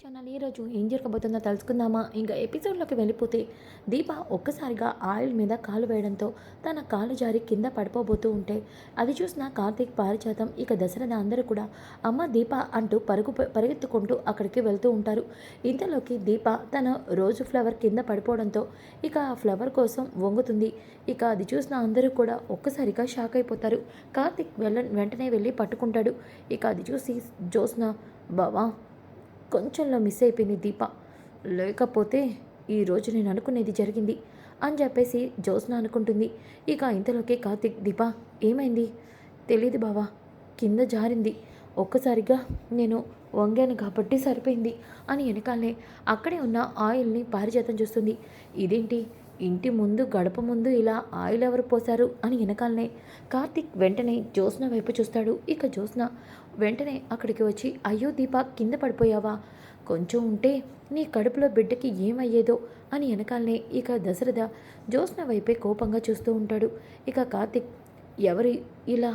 Channel ఈరోజు ఏం జరగబోతుందో తెలుసుకుందామా? ఇంకా ఎపిసోడ్లోకి వెళ్ళిపోతే దీప ఒక్కసారిగా ఆయిల్ మీద కాలు వేయడంతో తన కాలు జారి కింద పడిపోబోతూ ఉంటే అది చూసిన కార్తీక్, పారిజాతం ఇక దశరథ అందరూ కూడా అమ్మ దీప అంటూ పరిగెత్తుకుంటూ అక్కడికి వెళ్తూ ఉంటారు. ఇంతలోకి దీప తన రోజు ఫ్లవర్ కింద పడిపోవడంతో ఇక ఆ ఫ్లవర్ కోసం వంగుతుంది. ఇక అది చూసిన అందరూ కూడా ఒక్కసారిగా షాక్ అయిపోతారు. కార్తీక్ వెంటనే వెళ్ళి పట్టుకుంటాడు. ఇక అది చూసి జ్యోత్స్న, బావా కొంచెంలో మిస్ అయిపోయింది దీప, లేకపోతే ఈరోజు నేను అనుకునేది జరిగింది అని చెప్పేసి జ్యోత్స్న అనుకుంటుంది. ఇక ఇంతలోకి కార్తీక్, దీప ఏమైంది? తెలీదు బావా, కింద జారింది, ఒక్కసారిగా నేను వంగాను కాబట్టి సరిపోయింది అని వెనకాలనే అక్కడే ఉన్న ఆయిల్ని పారిజాతం చూస్తుంది. ఇదేంటి, ఇంటి ముందు గడప ముందు ఇలా ఆయిల్ ఎవరు పోశారు అని వెనకాలనే కార్తీక్ వెంటనే జ్యోత్స్న వైపు చూస్తాడు. ఇక జ్యోత్స్న వెంటనే అక్కడికి వచ్చి, అయ్యో దీప, కింద పడిపోయావా? కొంచెం ఉంటే నీ కడుపులో బిడ్డకి ఏమయ్యేదో అని వెనకాలనే ఇక దశరథ జ్యోత్స్న వైపే కోపంగా చూస్తూ ఉంటాడు. ఇక కార్తీక్, ఎవరు ఇలా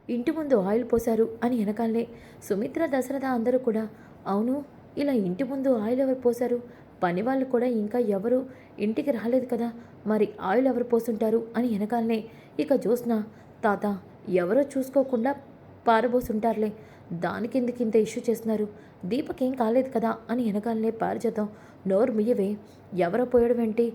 ఇంటి ముందు ఆయిల్ పోశారు అని వెనకాలనే సుమిత్ర, దశరథ అందరూ కూడా, అవును, ఇలా ఇంటి ముందు ఆయిల్ ఎవరు పోశారు? పని వాళ్ళు కూడా ఇంకా ఎవరు ఇంటికి రాలేదు కదా, మరి ఆయిల్ ఎవరు పోసుంటారు అని వెనకాలనే ఇక జ్యోత్స్న, తాత, ఎవరో చూసుకోకుండా పారబోసుంటారులే, దానికెందుకు ఇంత ఇష్యూ చేస్తున్నారు? దీపకేం కాలేదు కదా అని వెనకాలనే పారిజాతం, నోరు మియ్యవే, ఎవరో పోయడం ఏంటి,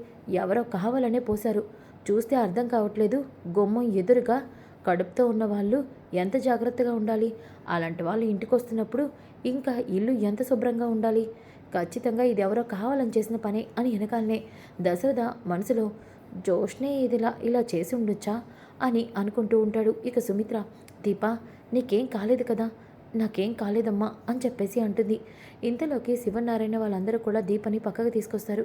ఎవరో కావాలనే పోశారు, చూస్తే అర్థం కావట్లేదు, గుమ్మం ఎదురుగా కడుపుతో ఉన్న వాళ్ళు ఎంత జాగ్రత్తగా ఉండాలి, అలాంటి వాళ్ళు ఇంటికి వస్తున్నప్పుడు ఇంకా ఇల్లు ఎంత శుభ్రంగా ఉండాలి, ఖచ్చితంగా ఇది ఎవరో కావాలని చేసిన పని అని వెనకాలనే దశరథ మనసులో, జోష్నే ఇదిలా ఇలా చేసి ఉండొచ్చా అని అనుకుంటూ ఉంటాడు. ఇక సుమిత్ర, దీప నీకేం కాలేదు కదా? నాకేం కాలేదమ్మా అని చెప్పేసి అంటుంది. ఇంతలోకి శివనారాయణ వాళ్ళందరూ కూడా దీపని పక్కకు తీసుకొస్తారు.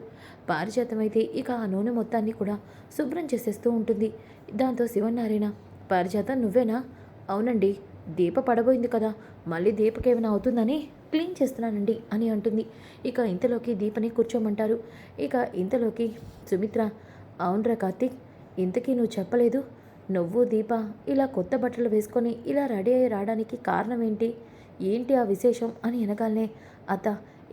పారిజాతం అయితే ఇక ఆ నూనె మొత్తాన్ని కూడా శుభ్రం చేసేస్తూ ఉంటుంది. దాంతో శివనారాయణ, పారిజాతం నువ్వేనా? అవునండి, దీప పడబోయింది కదా, మళ్ళీ దీపకేమైనా అవుతుందని క్లీన్ చేస్తున్నానండి అని అంటుంది. ఇక ఇంతలోకి దీపని కూర్చోమంటారు. ఇక ఇంతలోకి సుమిత్ర, అవునరా కార్తీక్, ఇంతకీ నువ్వు చెప్పలేదు, నువ్వు దీప ఇలా కొత్త బట్టలు వేసుకొని ఇలా రెడీ అయ్యి రావడానికి కారణం ఏంటి? ఏంటి ఆ విశేషం అని వెనకాలనే, అత్త,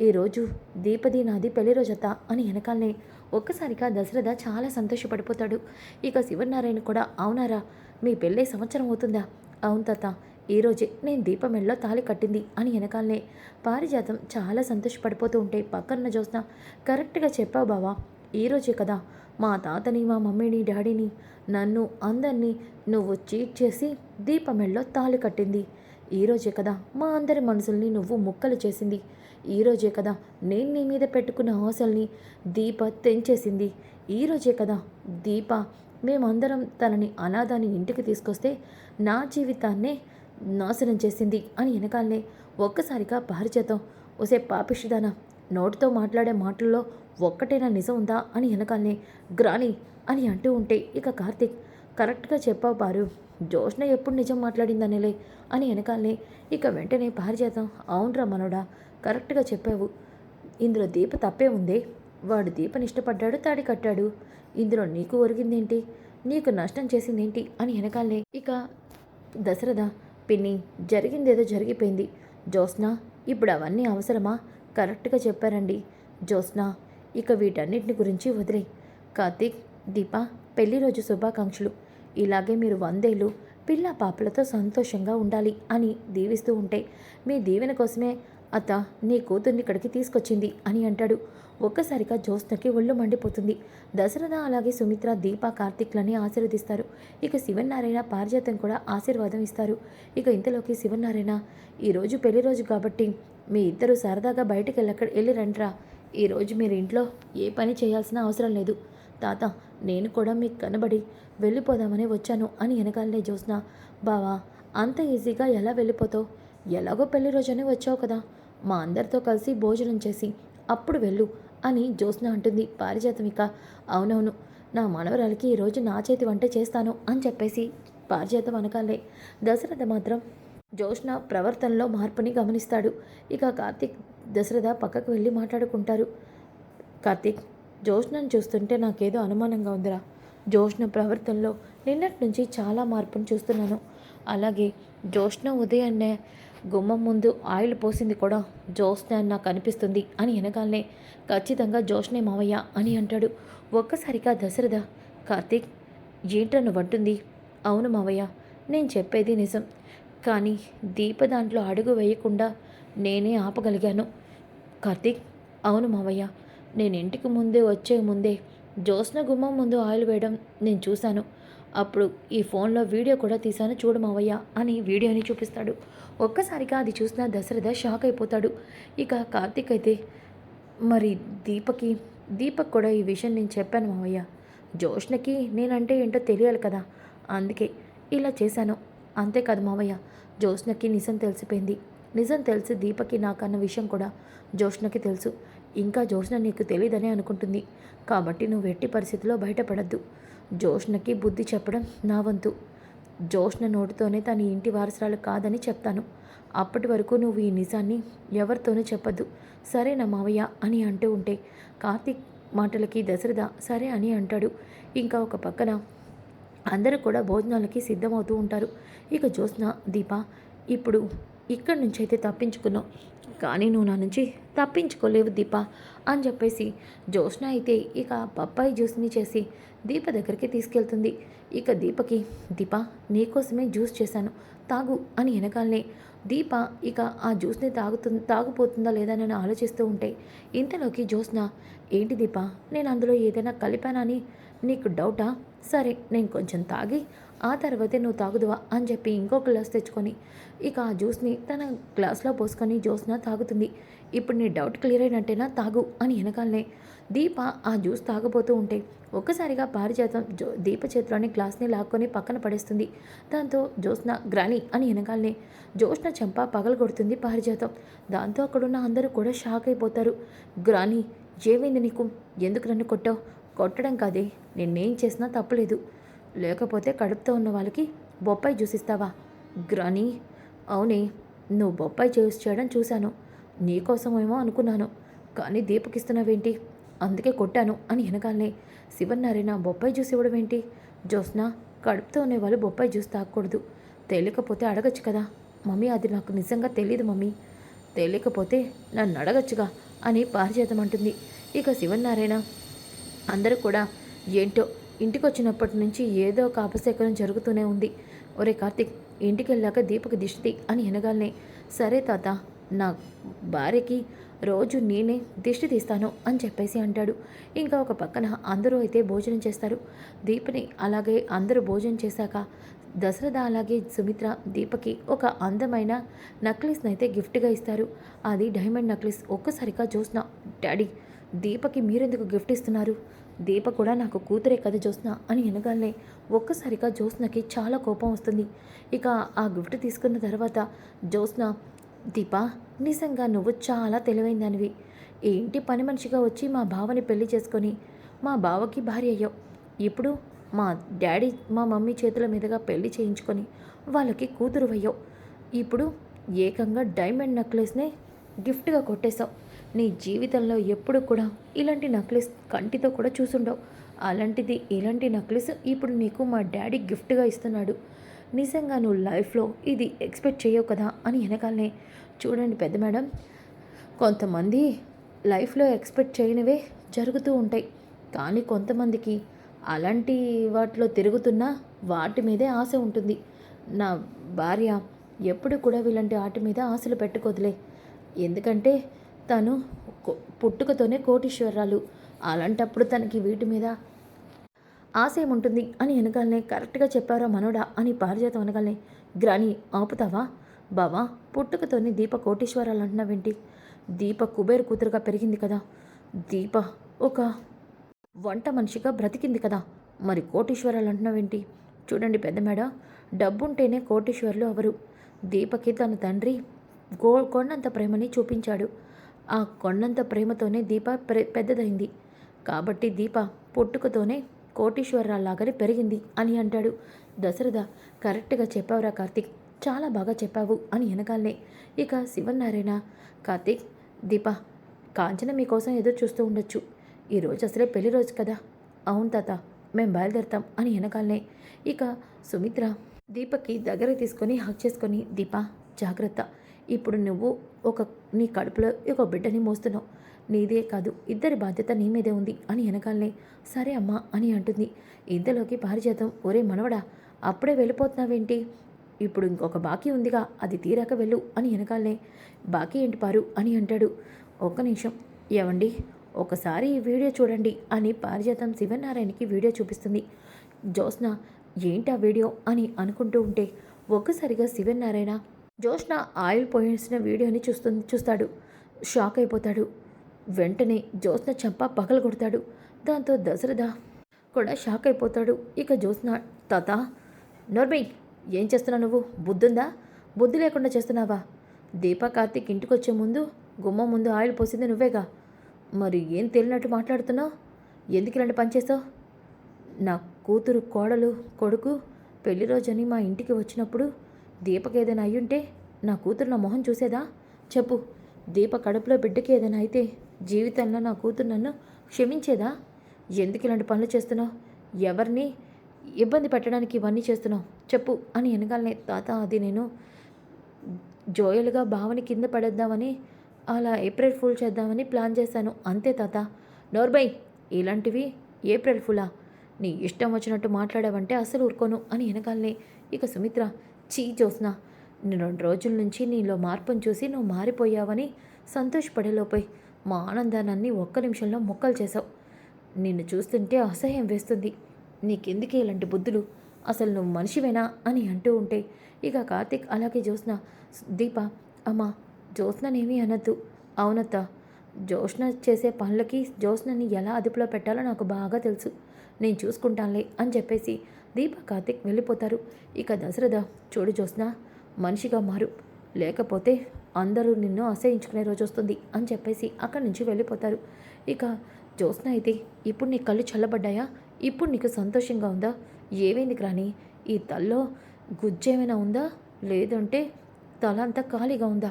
ఈరోజు దీపది నాది పెళ్లి రోజు అత్త అని వెనకాలనే ఒక్కసారిగా దశరథ చాలా సంతోషపడిపోతాడు. ఇక శివనారాయణ కూడా, అవునారా, మీ పెళ్ళే సంవత్సరం అవుతుందా? అవును తాత, ఈరోజే నేను దీప మెడలో తాళి కట్టింది అని వెనకాలనే పారిజాతం చాలా సంతోషపడిపోతూ ఉంటే పక్కన జ్యోత్స్న, కరెక్ట్గా చెప్పావు బావా, ఈరోజే కదా మా తాతని, మా మమ్మీని, డాడీని, నన్ను, అందరినీ నువ్వు చీట్ చేసి దీప మెడలో తాళి కట్టింది. ఈరోజే కదా మా అందరి మనసుల్ని నువ్వు ముక్కలు చేసింది. ఈరోజే కదా నేను నీ మీద పెట్టుకున్న ఆశల్ని దీప తెంచేసింది. ఈరోజే కదా దీప మేమందరం తనని అనాథాన్ని ఇంటికి తీసుకొస్తే నా జీవితాన్నే నాశనం చేసింది అని వెనకాలనే ఒక్కసారిగా పారిజాతం, ఒసే పాపిష్టిదానా, నోటితో మాట్లాడే మాటల్లో ఒక్కటైనా నిజం ఉందా అని వెనకాలనే గ్రాని అని అంటూ ఉంటే ఇక కార్తీక్, కరెక్ట్గా చెప్పావు పారు, జోష్న ఎప్పుడు నిజం మాట్లాడిందనేలే అని వెనకాలనే ఇక వెంటనే పారిజాతం, అవునరా మనోడా, కరెక్ట్గా చెప్పావు, ఇందులో దీప తప్పే ఉందే, వాడు దీపని ఇష్టపడ్డాడు, తాడి కట్టాడు, ఇందులో నీకు ఒరిగిందేంటి, నీకు నష్టం చేసిందేంటి అని వెనకాలనే ఇక దశరథ, పిన్ని, జరిగిందేదో జరిగిపోయింది, జ్యోత్స్న ఇప్పుడు అవన్నీ అవసరమా? కరెక్ట్గా చెప్పారండి జ్యోత్స్న, ఇక వీటన్నిటిని గురించి వదిలే. కార్తీక్, దీప పెళ్లి రోజు శుభాకాంక్షలు, ఇలాగే మీరు 100 ఏళ్ళు పిల్ల పాపలతో సంతోషంగా ఉండాలి అని దీవిస్తూ ఉంటే, మీ దీవెన కోసమే అత్త నీ కూతుర్ని ఇక్కడికి తీసుకొచ్చింది అని అంటాడు. ఒక్కసారిగా జ్యోత్స్నకి ఒళ్ళు మండిపోతుంది. దశరథ అలాగే సుమిత్ర, దీప, కార్తీక్లని ఆశీర్వదిస్తారు. ఇక శివనారాయణ, పారిజాతం కూడా ఆశీర్వాదం ఇస్తారు. ఇక ఇంతలోకి శివనారాయణ, ఈరోజు పెళ్లి రోజు కాబట్టి మీ ఇద్దరు సరదాగా బయటికి వెళ్ళి రండిరా, ఈరోజు మీరు ఇంట్లో ఏ పని చేయాల్సిన అవసరం లేదు, తాత నేను కూడా మీకు కనబడి వెళ్ళిపోదామని వచ్చాను అని వెనకాలనే జ్యోత్స్న, బావా అంత ఈజీగా ఎలా వెళ్ళిపోతావు, ఎలాగో పెళ్లి రోజని వచ్చావు కదా, మా అందరితో కలిసి భోజనం చేసి అప్పుడు వెళ్ళు అని జ్యోత్స్న అంటుంది. పారిజాతం ఇక, అవునవును, నా మనవరాలకి ఈరోజు నా చేతి వంట చేస్తాను అని చెప్పేసి పారిజాతం అనకాలే దశరథ మాత్రం జ్యోత్స్న ప్రవర్తనలో మార్పుని గమనిస్తాడు. ఇక కార్తీక్, దశరథ పక్కకు వెళ్ళి మాట్లాడుకుంటారు. కార్తీక్, జ్యోత్స్నను చూస్తుంటే నాకేదో అనుమానంగా ఉందిరా, జ్యోత్స్న ప్రవర్తనలో నిన్నటి నుంచి చాలా మార్పును చూస్తున్నాను, అలాగే జ్యోత్స్న ఉదయాన్నే గుమ్మం ముందు ఆయిల్ పోసింది కూడా జోష్నే అని నాకు అనిపిస్తుంది అని అనగానే ఖచ్చితంగా జోష్నే మావయ్య అని అంటాడు. ఒక్కసారిగా దశరథ, కార్తీక్ ఏంట్రా నువ్వంటుంది? అవును మావయ్య, నేను చెప్పేది నిజం. కానీ దీప దాంట్లో అడుగు వేయకుండా నేనే ఆపగలిగాను. కార్తీక్, అవును మావయ్య, నేను ఇంటికి ముందే వచ్చే ముందే జ్యోత్స్న గుమ్మం ముందు ఆయిల్ వేయడం నేను చూశాను. అప్పుడు ఈ ఫోన్లో వీడియో కూడా తీశాను చూడు మావయ్య అని వీడియోని చూపిస్తాడు. ఒక్కసారిగా అది చూసిన దశరథ షాక్ అయిపోతాడు. ఇక కార్తీక్ అయితే, మరి దీపక్ కూడా ఈ విషయం నేను చెప్పాను మావయ్య. జోష్నకి నేనంటే ఏంటో తెలియాలి కదా, అందుకే ఇలా చేశాను. అంతేకాదు మావయ్య, జోష్నకి నిజం తెలిసిపోయింది. నిజం తెలిసి దీపకి నాకన్న విషయం కూడా జోష్నకి తెలుసు. ఇంకా జోష్న నీకు తెలియదని అనుకుంటుంది. కాబట్టి నువ్వు ఎట్టి పరిస్థితిలో బయటపడద్దు. జోష్నకి బుద్ధి చెప్పడం నా వంతు. జోష్న నోటితోనే తన ఇంటి వారసురాలు కాదని చెప్తాను. అప్పటి వరకు నువ్వు ఈ నిజాన్ని ఎవరితోనూ చెప్పద్దు, సరేనా మావయ్య అని అంటూ ఉంటే కార్తీక్ మాటలకి దశరథ సరే అని అంటాడు. ఇంకా ఒక పక్కన అందరూ కూడా భోజనాలకి సిద్ధమవుతూ ఉంటారు. ఇక జ్యోత్స్న, దీప, ఇప్పుడు ఇక్కడి నుంచి అయితే తప్పించుకున్నావు, కానీ నువ్వు నా నుంచి తప్పించుకోలేవు దీప అని చెప్పేసి జ్యోత్స్న అయితే ఇక పప్పాయి జ్యూస్ని చేసి దీప దగ్గరికి తీసుకెళ్తుంది. ఇక దీప నీకోసమే జ్యూస్ చేశాను తాగు అని వెనకాలనే దీప ఇక ఆ జ్యూస్ని తాగుపోతుందా లేదా అని ఆలోచిస్తూ ఉంటే ఇంతలోకి జ్యోత్స్న, ఏంటి దీప, నేను అందులో ఏదైనా కలిపానని నీకు డౌటా? సరే నేను కొంచెం తాగి ఆ తర్వాతే నువ్వు తాగుదువా అని చెప్పి ఇంకో గ్లాస్ తెచ్చుకొని ఇక ఆ జ్యూస్ని తన గ్లాస్లో పోసుకొని జ్యోత్స్న తాగుతుంది. ఇప్పుడు నీ డౌట్ క్లియర్ అయినట్టేనా, తాగు అని వెనకాలనే దీప ఆ జ్యూస్ తాగబోతూ ఉంటే ఒక్కసారిగా పారిజాతం దీప చేతిలోని గ్లాస్ని లాక్కొని పక్కన పడేస్తుంది. దాంతో జ్యోత్స్న గ్రాని అని వెనకాలనే జ్యోత్స్న చెంప పగలగొడుతుంది పారిజాతం. దాంతో అక్కడున్న అందరూ కూడా షాక్ అయిపోతారు. గ్రాని, ఏమైంది నీకు? ఎందుకు నన్ను కొట్టావు? కొట్టడం కాదే, నిన్నేం చేసినా తప్పులేదు. లేకపోతే కడుపుతో ఉన్న వాళ్ళకి బొప్పాయి జ్యూస్ ఇస్తావా? గ్రాని, అవునే, నువ్వు బొప్పాయి జ్యూస్ చేయడం చూశాను. నీకోసమేమో అనుకున్నాను, కానీ దీపకిస్తున్నావేంటి? అందుకే కొట్టాను అని వెనకాలనే శివనారాయణ, బొప్పాయి జ్యూస్ ఇవ్వడం ఏంటి? జ్యోత్స్న, కడుపుతో ఉండేవాళ్ళు బొప్పాయి జ్యూస్ తాగకూడదు. తెలియకపోతే అడగచ్చు కదా. మమ్మీ, అది నాకు నిజంగా తెలియదు మమ్మీ. తెలియకపోతే నన్ను అడగచ్చుగా అని పారిజాతం అంటుంది. ఇక శివనారాయణ అందరూ కూడా ఏంటో ఇంటికి వచ్చినప్పటి నుంచి ఏదో ఒక అపశకనం జరుగుతూనే ఉంది. ఒరే కార్తీక్, ఇంటికి వెళ్ళాక దీపకు దిష్టి అని అనగానే సరే తాత, నా భార్యకి రోజు నేనే దిష్టి తీస్తాను అని చెప్పేసి అంటాడు. ఇంకా ఒక పక్కన అందరూ అయితే భోజనం చేస్తారు. దీపని అలాగే అందరూ భోజనం చేశాక దశరథ అలాగే సుమిత్ర దీపకి ఒక అందమైన నక్లెస్ని అయితే గిఫ్ట్గా ఇస్తారు. అది డైమండ్ నక్లెస్. ఒక్కసారిగా జ్యోత్స్న, డాడీ, దీపకి మీరెందుకు గిఫ్ట్ ఇస్తున్నారు? దీప కూడా నాకు కూతురే కదా జ్యోత్స్న అని అనగానే ఒక్కసారిగా జ్యోత్స్నకి చాలా కోపం వస్తుంది. ఇక ఆ గిఫ్ట్ తీసుకున్న తర్వాత జ్యోత్స్న, దీప, నిజంగా నువ్వు చాలా తెలివైందానివి. ఈ ఇంటి పని మనిషిగా వచ్చి మా బావని పెళ్లి చేసుకొని మా బావకి భార్య అయ్యావు. ఇప్పుడు మా డాడీ మా మమ్మీ చేతుల మీదుగా పెళ్లి చేయించుకొని వాళ్ళకి కూతురు అయ్యావు. ఇప్పుడు ఏకంగా డైమండ్ నెక్లెస్నే గిఫ్ట్గా కొట్టేశావు. నీ జీవితంలో ఎప్పుడు కూడా ఇలాంటి నెక్లెస్ కంటితో కూడా చూసుండవు. అలాంటిది ఇలాంటి నెక్లెస్ ఇప్పుడు నీకు మా డాడీ గిఫ్ట్గా ఇస్తున్నాడు. నిజంగా నువ్వు లైఫ్లో ఇది ఎక్స్పెక్ట్ చేయవు కదా అని వెనకాలనే చూడండి పెద్ద మేడం, కొంతమంది లైఫ్లో ఎక్స్పెక్ట్ చేయనివే జరుగుతూ ఉంటాయి. కానీ కొంతమందికి అలాంటి వాటిలో తిరుగుతున్నా వాటి మీదే ఆశ ఉంటుంది. నా భార్య ఎప్పుడు కూడా ఇలాంటి వాటి మీద ఆశలు పెట్టుకోదులే. ఎందుకంటే తను పుట్టుకతోనే కోటీశ్వరాలు. అలాంటప్పుడు తనకి వీటి మీద ఆశ ఏముంటుంది అని వెనకాలనే కరెక్ట్గా చెప్పారా మనోడా అని పారిజాతం అనగానే గ్రాని, ఆపుతావా? బావా, పుట్టుకతోనే దీప కోటీశ్వరాలు అంటున్నావేంటి? దీప కుబేర్ కూతురుగా పెరిగింది కదా. దీప ఒక వంట మనిషిగా బ్రతికింది కదా. మరి కోటీశ్వరాలు అంటున్నావేంటి? చూడండి పెద్ద మేడ, డబ్బుంటేనే కోటీశ్వరులు అవరు. దీపకి తన తండ్రి కొండంత ప్రేమని చూపించాడు. ఆ కొండంత ప్రేమతోనే దీప పెద్దదైంది. కాబట్టి దీప పుట్టుకతోనే కోటీశ్వరరాల్లాగానే పెరిగింది అని అంటాడు. దశరథ, కరెక్ట్గా చెప్పావురా కార్తీక్, చాలా బాగా చెప్పావు అని వెనకాలనే ఇక శివనారాయణ, కార్తీక్, దీప, కాంచన మీకోసం ఎదురు చూస్తూ ఉండొచ్చు. ఈరోజు అసలే పెళ్లి రోజు కదా. అవును తాత, మేము బయలుదేరుతాం అని వెనకాలనే ఇక సుమిత్ర దీపక్కి దగ్గర తీసుకొని హక్ చేసుకొని, దీప జాగ్రత్త, ఇప్పుడు నువ్వు ఒక నీ కడుపులో ఒక బిడ్డని మోస్తున్నావు. నీదే కాదు ఇద్దరి బాధ్యత నీ మీదే ఉంది అని వెనకాలనే సరే అమ్మా అని అంటుంది. ఇంతలోకి పారిజాతం ఒరే మనవడా అప్పుడే వెళ్ళిపోతున్నావేంటి? ఇప్పుడు ఇంకొక బాకీ ఉందిగా అది తీరాక వెళ్ళు అని వెనకాలనే బాకీ ఏంటి పారు అని అంటాడు. ఒక్క నిమిషం ఏవండి ఒకసారి ఈ వీడియో చూడండి అని పారిజాతం శివనారాయణకి వీడియో చూపిస్తుంది. జ్యోత్స్న ఏంటి ఆ వీడియో అని అనుకుంటూ ఉంటే ఒక్కసారిగా శివనారాయణ జ్యోత్స్న ఆయిల్ పోయేసిన వీడియోని చూస్తాడు. షాక్ అయిపోతాడు. వెంటనే జ్యోత్స్న చెంప పగలు కొడతాడు. దాంతో దశరథ కూడా షాక్ అయిపోతాడు. ఇక జ్యోత్స్న తాత నోర్మై ఏం చేస్తున్నావు నువ్వు? బుద్ధుందా? బుద్ధి లేకుండా చేస్తున్నావా? దీపా కార్తీక్ ఇంటికొచ్చే ముందు గుమ్మం ముందు ఆయిల్ పోసింది నువ్వేగా, మరి ఏం తెలియనట్టు మాట్లాడుతున్నావు? ఎందుకు ఇలాంటి పని చేసావు? నా కూతురు కోడలు కొడుకు పెళ్లి రోజని మా ఇంటికి వచ్చినప్పుడు దీపకి ఏదైనా అయ్యుంటే నా కూతురు నా మొహం చూసేదా? చెప్పు. దీప కడుపులో బిడ్డకి ఏదైనా అయితే జీవితంలో నా కూతురు నన్ను క్షమించేదా? ఎందుకు ఇలాంటి పనులు చేస్తున్నావు? ఎవరిని ఇబ్బంది పెట్టడానికి ఇవన్నీ చేస్తున్నావు చెప్పు అని వెనకాలనే తాత అది నేను జోయలుగా భావని కింద పడేద్దామని అలా ఏప్రిల్ ఫూల్ చేద్దామని ప్లాన్ చేశాను అంతే తాత. నోర్బై ఇలాంటివి ఏప్రిల్ ఫూలా? నీ ఇష్టం వచ్చినట్టు మాట్లాడావంటే అస్సలు ఊరుకోను అని వెనకాలనే ఇక సుమిత్ర చీ జ్యోత్స్న నేను 2 రోజుల నుంచి నీలో మార్పును చూసి నువ్వు మారిపోయావని సంతోషపడేలోపోయి మా ఆనందాన్ని ఒక్క నిమిషంలో మొక్కలు చేశావు. నిన్ను చూస్తుంటే అసహ్యం వేస్తుంది. నీకెందుకే ఇలాంటి బుద్ధులు? అసలు నువ్వు మనిషివేనా అని అంటూ ఉంటే ఇక కార్తీక్ అలాగే జ్యోత్స్న దీప అమ్మ జ్యోత్స్ననేమీ అనద్దు. అవునత్త జ్యోత్స్న చేసే పనులకి జ్యోత్స్నని ఎలా అదుపులో పెట్టాలో నాకు బాగా తెలుసు, నేను చూసుకుంటానులే అని చెప్పేసి దీప కార్తీక్ వెళ్ళిపోతారు. ఇక దశరథ చూడు జ్యోత్స్న మనిషిగా మారు, లేకపోతే అందరూ నిన్ను అసహించుకునే రోజు వస్తుంది అని చెప్పేసి అక్కడి నుంచి వెళ్ళిపోతారు. ఇక జ్యోత్స్న అయితే ఇప్పుడు నీ కళ్ళు చల్లబడ్డాయా? ఇప్పుడు నీకు సంతోషంగా ఉందా? ఏమైంది రాణి? ఈ తల్లో గుజ్జేమైనా ఉందా? లేదంటే తల అంతా ఖాళీగా ఉందా?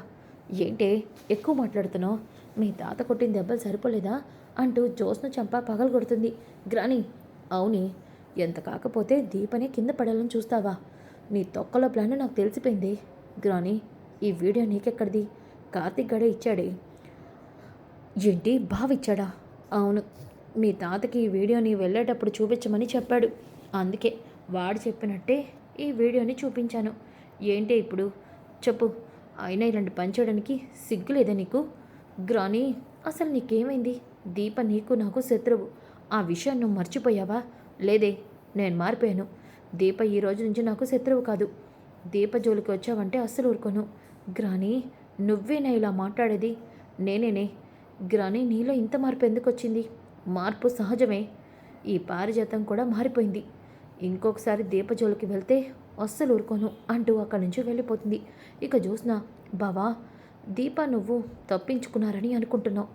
ఏంటే ఎక్కువ మాట్లాడుతున్నావు? మీ తాత కొట్టిన దెబ్బలు సరిపోలేదా అంటూ జ్యోత్స్న చంప పగలు కొడుతుంది. గ్రాని అవునే, ఎంత కాకపోతే దీపనే కింద పడాలని చూస్తావా? నీ తొక్కలో ప్లాన్ నాకు తెలిసిపోయింది. గ్రాని ఈ వీడియో నీకెక్కడిది? కార్తీక్ గడే ఇచ్చాడే. ఏంటి బావిచ్చాడా? అవును, మీ తాతకి ఈ వీడియోని వెళ్ళేటప్పుడు చూపించమని చెప్పాడు. అందుకే వాడు చెప్పినట్టే ఈ వీడియోని చూపించాను. ఏంటి ఇప్పుడు చెప్పు? అయినా ఇలాంటి పని చేయడానికి సిగ్గు లేదా నీకు? గ్రాని అసలు నీకేమైంది? దీప నీకు నాకు శత్రువు. ఆ విషయం నువ్వు మర్చిపోయావా? లేదే, నేను మారిపోయాను. దీప ఈ రోజు నుంచి నాకు శత్రువు కాదు. దీప జోలికి వచ్చావంటే అస్సలు ఊరుకోను. గ్రాని నువ్వేనా ఇలా మాట్లాడేది? నేనేనే. గ్రాని నీలో ఇంత మార్పు ఎందుకు వచ్చింది? మార్పు సహజమే. ఈ పారిజాతం కూడా మారిపోయింది. ఇంకొకసారి దీప జోలికి వెళ్తే అస్సలు ఊరుకోను అంటూ అక్కడి నుంచి వెళ్ళిపోతుంది. ఇక జ్యోత్స్న బావా దీప నువ్వు తప్పించుకున్నారని అనుకుంటున్నావు,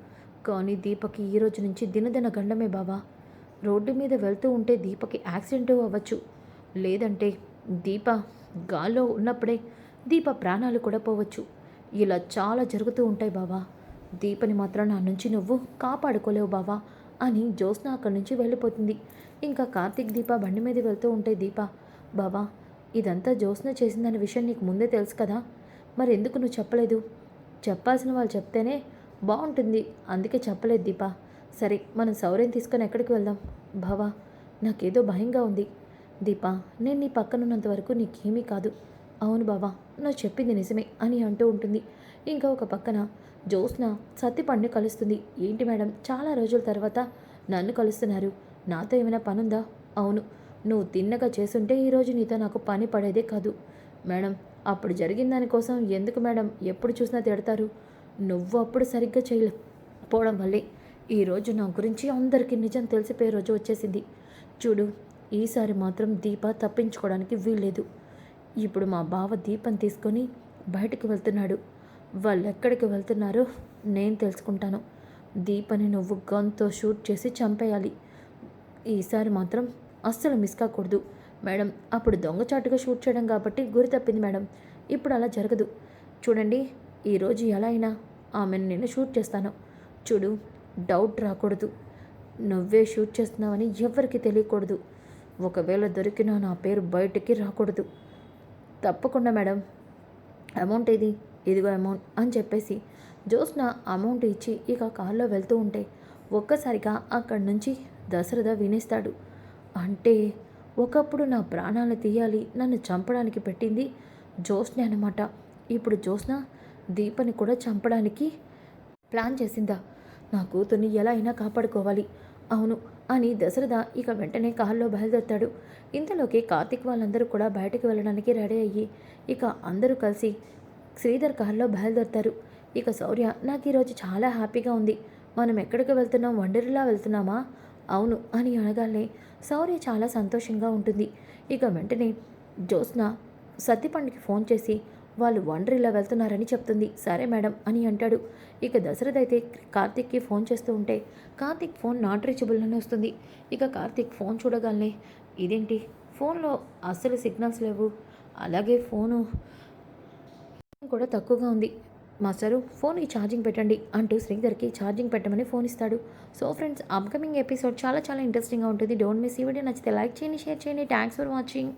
కానీ దీపకి ఈ రోజు నుంచి దినదిన గండమే బావా. రోడ్డు మీద వెళ్తూ ఉంటే దీపకి యాక్సిడెంట్ అవ్వచ్చు, లేదంటే దీప గాల్లో ఉన్నప్పుడే దీప ప్రాణాలు కూడా పోవచ్చు. ఇలా చాలా జరుగుతూ ఉంటాయి బావా. దీపని మాత్రం నా నుంచి నువ్వు కాపాడుకోలేవు బావా అని జ్యోత్స్న అక్కడి నుంచి వెళ్ళిపోతుంది. ఇంకా కార్తీక్ దీప బండి మీద వెళ్తూ ఉంటే దీప బావా ఇదంతా జ్యోత్స్న చేసిందనే విషయం నీకు ముందే తెలుసు కదా, మరి ఎందుకు నువ్వు చెప్పలేదు? చెప్పాల్సిన వాళ్ళు చెప్తేనే బాగుంటుంది, అందుకే చెప్పలేదు దీప. సరే మనం సౌర్యం తీసుకొని ఎక్కడికి వెళ్దాం? బావా నాకేదో భయంగా ఉంది. దీప నేను నీ పక్కనున్నంత వరకు నీకేమీ కాదు. అవును బావా నువ్వు చెప్పింది నిజమే అని అంటూ ఉంటుంది. ఇంకా ఒక పక్కన జ్యోత్స్న సత్తిపండుని కలుస్తుంది. ఏంటి మేడం చాలా రోజుల తర్వాత నన్ను కలుస్తున్నారు, నాతో ఏమైనా పనుందా? అవును, నువ్వు తిన్నగా చేసుంటే ఈరోజు నీతో నాకు పని పడేదే కాదు. మేడం అప్పుడు జరిగిన దానికోసం ఎందుకు మేడం ఎప్పుడు చూసినా తిడతారు? నువ్వు అప్పుడు సరిగ్గా చేయలేకపోవడం వల్లే ఈరోజు నా గురించి అందరికీ నిజం తెలిసిపోయే రోజు వచ్చేసింది. చూడు ఈసారి మాత్రం దీప తప్పించుకోవడానికి వీల్లేదు. ఇప్పుడు మా బావ దీపం తీసుకొని బయటికి వెళ్తున్నాడు. వాళ్ళు ఎక్కడికి వెళ్తున్నారో నేను తెలుసుకుంటాను. దీపని నువ్వు గన్తో షూట్ చేసి చంపేయాలి. ఈసారి మాత్రం అస్సలు మిస్ కాకూడదు. మేడం అప్పుడు దొంగచాటుగా షూట్ చేయడం కాబట్టి గురి తప్పింది మేడం, ఇప్పుడు అలా జరగదు. చూడండి ఈరోజు ఎలా అయినా ఆమెను నేను షూట్ చేస్తాను. చూడు డౌట్ రాకూడదు, నువ్వే షూట్ చేస్తున్నావని ఎవరికి తెలియకూడదు. ఒకవేళ దొరికినా నా పేరు బయటికి రాకూడదు. తప్పకుండా మేడం. అమౌంట్ ఏది? ఇదిగో అమౌంట్ అని చెప్పేసి జ్యోత్స్న అమౌంట్ ఇచ్చి ఇక కారులో వెళ్తూ ఉంటే ఒక్కసారిగా అక్కడి నుంచి దశరథ వినేస్తాడు. అంటే ఒకప్పుడు నా ప్రాణాలు తీయాలి, నన్ను చంపడానికి పెట్టింది జ్యోత్స్నే అనమాట. ఇప్పుడు జ్యోత్స్న దీపని కూడా చంపడానికి ప్లాన్ చేసిందా? నా కూతుర్ని ఎలా అయినా కాపాడుకోవాలి. అవును అని దశరథ ఇక వెంటనే కారులో బయలుదేరుతాడు. ఇంతలోకి కార్తీక్ వాళ్ళందరూ కూడా బయటకు వెళ్ళడానికి రెడీ అయ్యి ఇక అందరూ కలిసి శ్రీధర్ కారులో బయలుదేరుతారు. ఇక శౌర్య నాకు ఈరోజు చాలా హ్యాపీగా ఉంది. మనం ఎక్కడికి వెళ్తున్నాం? వండర్లా వెళ్తున్నామా? అవును అని అనగానే శౌర్య చాలా సంతోషంగా ఉంటుంది. ఇక వెంటనే జ్యోత్స్న సత్తిపండుకి ఫోన్ చేసి వాళ్ళు వండర్లా వెళ్తున్నారని చెప్తుంది. సరే మేడం అని అంటాడు. ఇక దశరథ్ అయితే కార్తీక్కి ఫోన్ చేస్తూ ఉంటే కార్తీక్ ఫోన్ నాట్ రీచబుల్ అని వస్తుంది. ఇక కార్తీక్ ఫోన్ చూడగానే ఇదేంటి ఫోన్లో అస్సలు సిగ్నల్స్ లేవు, అలాగే ఫోను కూడా తక్కువగా ఉంది. మాస్టరు ఫోన్కి ఛార్జింగ్ పెట్టండి అంటూ శ్రీధర్కి ఛార్జింగ్ పెట్టమని ఫోన్ ఇస్తాడు. సో ఫ్రెండ్స్, అప్కమింగ్ ఎపిసోడ్ చాలా చాలా ఇంట్రెస్టింగ్గా ఉంటుంది. Don't miss. ఈ వీడియో నచ్చితే లైక్ చేయండి, షేర్ చేయండి. Thanks for watching.